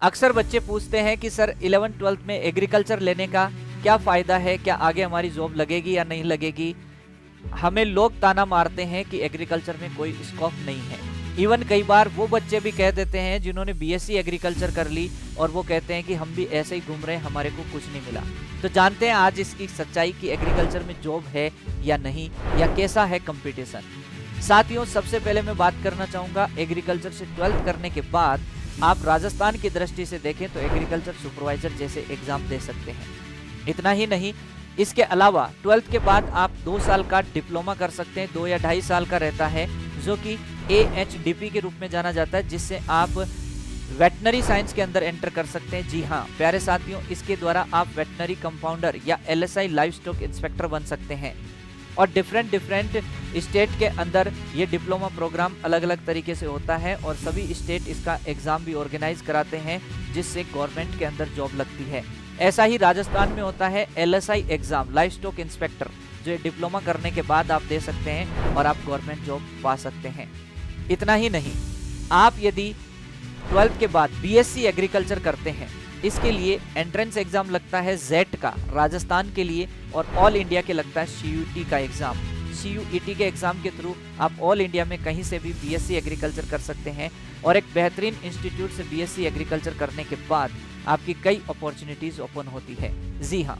अक्सर बच्चे पूछते हैं कि सर 11th-12th में एग्रीकल्चर लेने का क्या फायदा है, क्या आगे हमारी जॉब लगेगी या नहीं लगेगी। हमें लोग ताना मारते हैं कि एग्रीकल्चर में कोई स्कोप नहीं है। इवन कई बार वो बच्चे भी कह देते हैं जिन्होंने बीएससी एग्रीकल्चर कर ली और वो कहते हैं कि हम भी ऐसे ही घूम रहे हैं, हमारे को कुछ नहीं मिला। तो जानते हैं आज इसकी सच्चाई कि एग्रीकल्चर में जॉब है या नहीं, या कैसा है कंपटीशन। साथियों, सबसे पहले मैं बात करना चाहूंगा एग्रीकल्चर से 12th करने के बाद आप राजस्थान की दृष्टि से देखें तो एग्रीकल्चर सुपरवाइजर जैसे एग्जाम दे सकते हैं। इतना ही नहीं, इसके अलावा 12th के बाद आप 2 साल का डिप्लोमा कर सकते हैं, 2 या 2.5 साल का रहता है, जो कि AHDP के रूप में जाना जाता है, जिससे आप वेटनरी साइंस के अंदर एंटर कर सकते हैं। जी हाँ प्यारे साथियों, इसके द्वारा आप वेटनरी कंपाउंडर या LSI लाइव स्टॉक इंस्पेक्टर बन सकते हैं। और डिफरेंट स्टेट के अंदर ये डिप्लोमा प्रोग्राम अलग अलग तरीके से होता है और सभी स्टेट इसका एग्जाम भी ऑर्गेनाइज कराते हैं, जिससे गवर्नमेंट के अंदर जॉब लगती है। ऐसा ही राजस्थान में होता है LSI exam live stock inspector, जो डिप्लोमा करने के बाद आप दे सकते हैं और आप गवर्नमेंट जॉब पा सकते हैं। इतना ही नहीं, आप यदि 12th के बाद BSc एग्रीकल्चर करते हैं, इसके लिए एंट्रेंस एग्जाम लगता है जेट का राजस्थान के लिए, और ऑल इंडिया के लगता है CUET का एग्जाम। CUET के एग्जाम के थ्रू आप ऑल इंडिया में कहीं से भी BSc एग्रीकल्चर कर सकते हैं और एक बेहतरीन इंस्टीट्यूट से BSc एग्रीकल्चर करने के बाद आपकी कई अपॉर्चुनिटीज ओपन होती है। जी हाँ,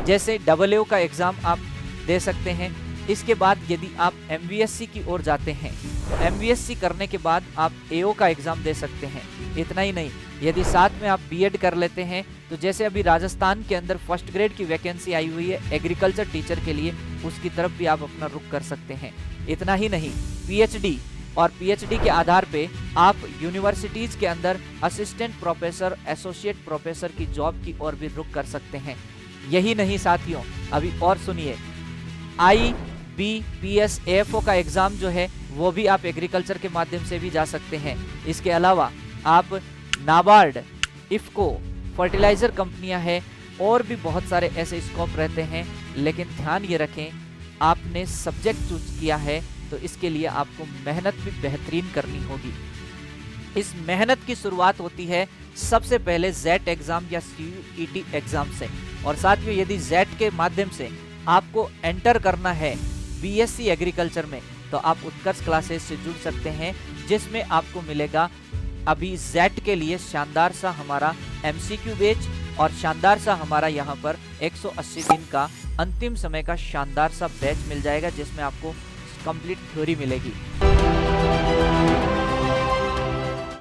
जैसे AAO का एग्जाम आप दे सकते हैं। इसके बाद यदि आप MVSC की ओर जाते हैं तो MVSC करने के बाद आप AO का एग्जाम दे सकते हैं। इतना ही नहीं, यदि साथ में आप B.Ed कर लेते हैं तो जैसे अभी राजस्थान के अंदर फर्स्ट ग्रेड की वैकेंसी आई हुई है एग्रीकल्चर टीचर के लिए, उसकी तरफ भी आप अपना रुख कर सकते हैं। इतना ही नहीं, PhD और PhD के आधार पे आप यूनिवर्सिटीज के अंदर असिस्टेंट प्रोफेसर, एसोसिएट प्रोफेसर की जॉब की ओर भी रुख कर सकते हैं। यही नहीं साथियों, अभी और सुनिए, IBPS AFO का एग्जाम जो है वो भी आप एग्रीकल्चर के माध्यम से भी जा सकते हैं। इसके अलावा आप नाबार्ड, इफ्को, फर्टिलाइजर कंपनियां हैं और भी बहुत सारे ऐसे स्कोप रहते हैं। लेकिन ध्यान ये रखें, आपने सब्जेक्ट चूज किया है तो इसके लिए आपको मेहनत भी बेहतरीन करनी होगी। इस मेहनत की शुरुआत होती है सबसे पहले जेट एग्जाम या CUET एग्जाम से। और साथियों, यदि जेट के माध्यम से आपको एंटर करना है BSc एग्रीकल्चर में तो आप उत्कर्ष क्लासेस से जुड़ सकते हैं, जिसमें आपको मिलेगा अभी जेट के लिए शानदार सा हमारा MCQ बैच और शानदार सा हमारा यहाँ पर 180 दिन का अंतिम समय का शानदार सा बैच मिल जाएगा, जिसमें आपको कंप्लीट थ्योरी मिलेगी।